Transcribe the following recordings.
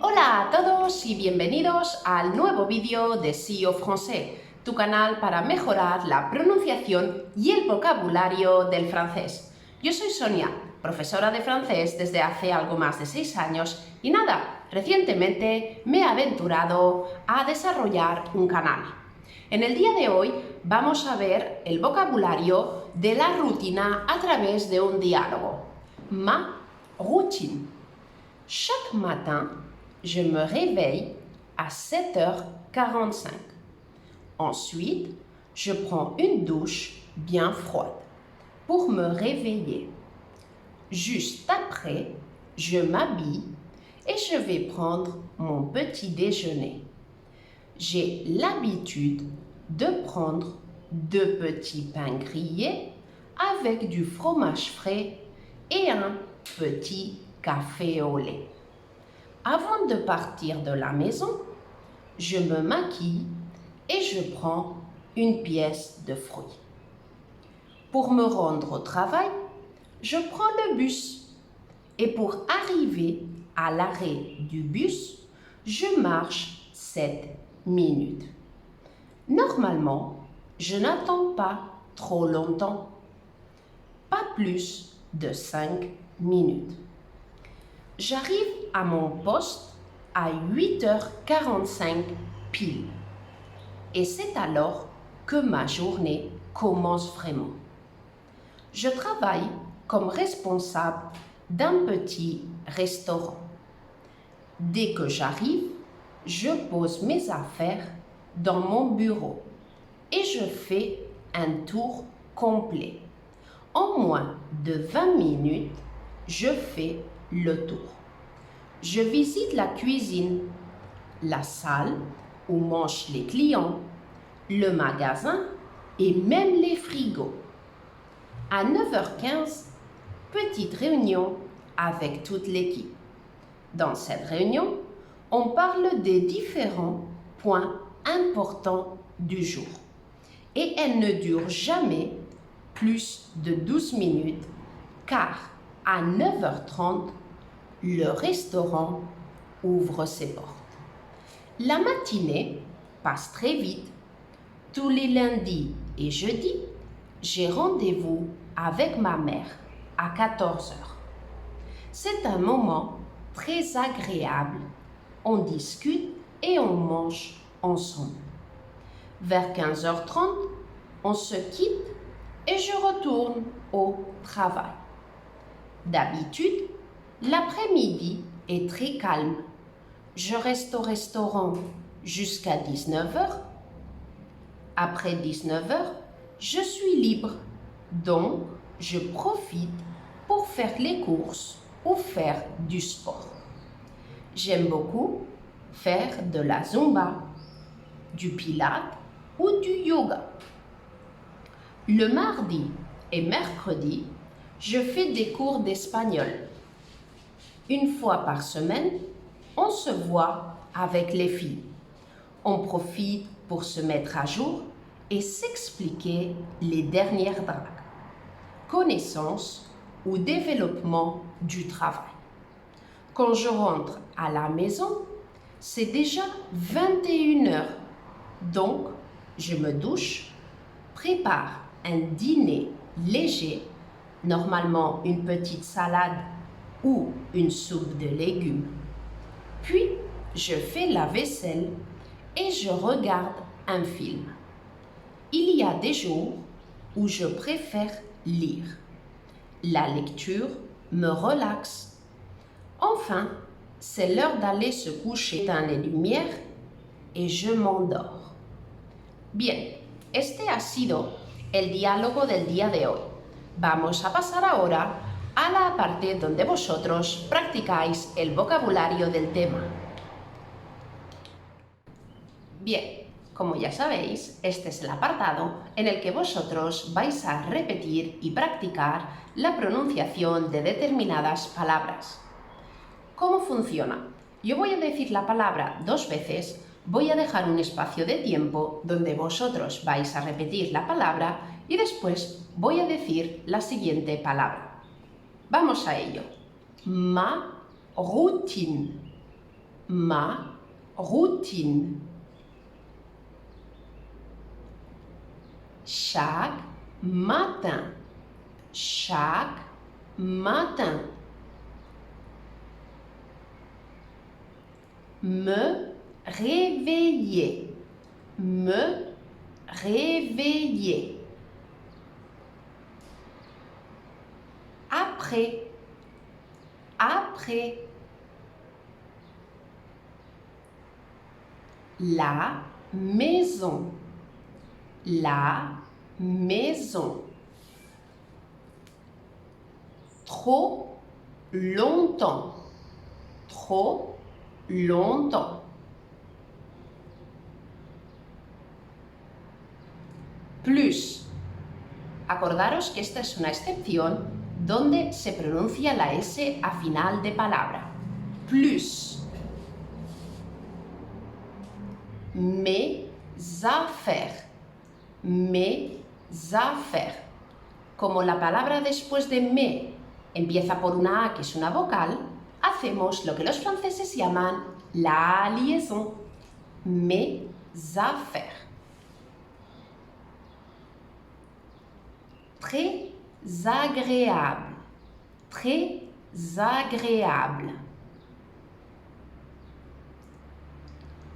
Hola a todos y bienvenidos al nuevo vídeo de CEO Français, tu canal para mejorar la pronunciación y el vocabulario del francés. Yo soy Sonia, profesora de francés desde hace algo más de 6 años y recientemente me he aventurado a desarrollar un canal. En el día de hoy vamos a ver el vocabulario de la rutina a través de un diálogo. Ma routine. Chaque matin, je me réveille à 7h45. Ensuite, je prends une douche bien froide pour me réveiller. Juste après, je m'habille et je vais prendre mon petit déjeuner. J'ai l'habitude de prendre 2 petits pains grillés avec du fromage frais et un petit café au lait. Avant de partir de la maison, je me maquille et je prends une pièce de fruits. Pour me rendre au travail, je prends le bus et pour arriver à l'arrêt du bus, je marche 7 minutes. Normalement, je n'attends pas trop longtemps, pas plus de 5 minutes. J'arrive à mon poste à 8h45 pile. Et c'est alors que ma journée commence vraiment. Je travaille comme responsable d'un petit restaurant. Dès que j'arrive, je pose mes affaires dans mon bureau et je fais un tour complet. En moins de 20 minutes, je fais le tour. Je visite la cuisine, la salle où mangent les clients, le magasin et même les frigos. À 9h15, petite réunion avec toute l'équipe. Dans cette réunion, on parle des différents points importants du jour. Et elle ne dure jamais plus de 12 minutes car à 9h30, le restaurant ouvre ses portes. La matinée passe très vite. Tous les lundis et jeudis, j'ai rendez-vous avec ma mère à 14h. C'est un moment très agréable. On discute et on mange ensemble. Vers 15h30, on se quitte et je retourne au travail. D'habitude, l'après-midi est très calme. Je reste au restaurant jusqu'à 19h. Après 19h, je suis libre. Donc, je profite pour faire les courses ou faire du sport. J'aime beaucoup faire de la zumba, du pilates ou du yoga. Le mardi et mercredi, je fais des cours d'espagnol. Une fois par semaine, on se voit avec les filles. On profite pour se mettre à jour et s'expliquer les dernières dragues, connaissances ou développement du travail. Quand je rentre à la maison, c'est déjà 21h. Donc, je me douche, prépare un dîner léger, normalement une petite salade ou une soupe de légumes. Puis, je fais la vaisselle et je regarde un film. Il y a des jours où je préfère lire. La lecture me relaxe. Enfin, c'est l'heure d'aller se coucher dans les lumières et je m'endors. Bien, este ha sido el diálogo del día de hoy. Vamos a pasar ahora a la parte donde vosotros practicáis el vocabulario del tema. Bien, como ya sabéis, este es el apartado en el que vosotros vais a repetir y practicar la pronunciación de determinadas palabras. ¿Cómo funciona? Yo voy a decir la palabra 2 veces, voy a dejar un espacio de tiempo donde vosotros vais a repetir la palabra y después voy a decir la siguiente palabra. Vamos a ello. Ma routine. ma routine. Chaque matin. Chaque matin. Me réveiller. Me réveiller. Après. Après. La maison. La maison. Trop longtemps. Trop longtemps. Plus. Acordaros que esta es una excepción donde se pronuncia la S a final de palabra. Plus. Mes affaires. Mes affaires. Como la palabra después de me empieza por una A, que es una vocal, hacemos lo que los franceses llaman la liaison. Mes affaires. Très agréable. Très agréable.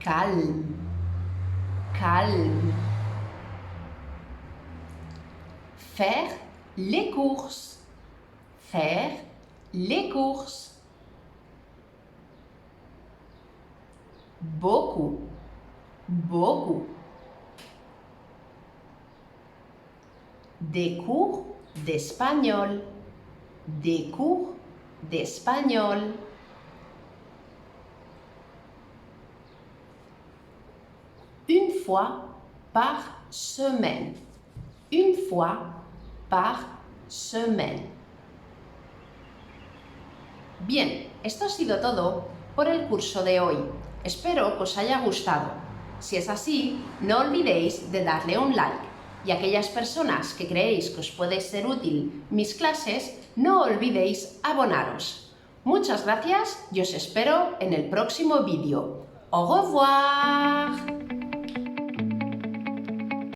Calme. Calme. Faire les courses. Faire les courses. Beaucoup. Beaucoup. Des cours d'espagnol. Des cours d'espagnol. Une fois par semaine. Une fois par semaine. Bien, esto ha sido todo por el curso de hoy. Espero que os haya gustado. Si es así, no olvidéis de darle un like. Y aquellas personas que creéis que os puede ser útil mis clases, no olvidéis abonaros. Muchas gracias y os espero en el próximo vídeo. ¡Au revoir!